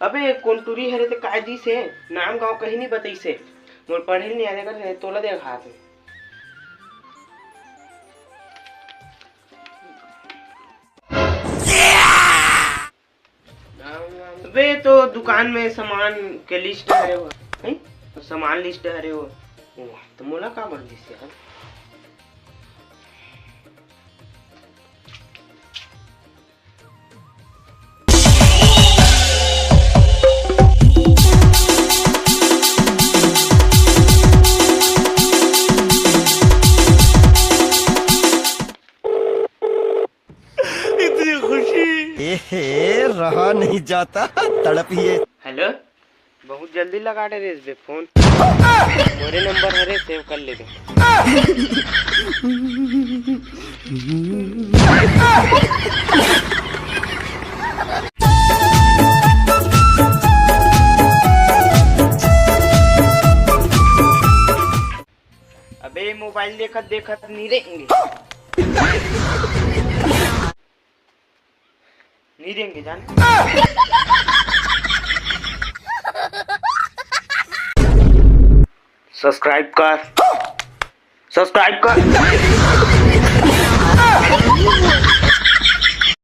अबे कोंटूरी हरे ते काजी से नाम गांव कहीं नहीं बताई से मोर पढ़े नहीं आने कर तोला देख हाथ में। अबे तो दुकान में सामान के लिस्ट हरे हो हैं तो सामान लिस्ट हरे हो तो मोला का बन दिसे यार। रहा नहीं जाता तड़प ही है। हेलो बहुत जल्दी लगा दे रे इस फोन मेरे नंबर हरे सेव कर ले दे। अबे मोबाइल देखत देखत नहीं रहेंगे नहीं देंगे जान। सब्सक्राइब कर।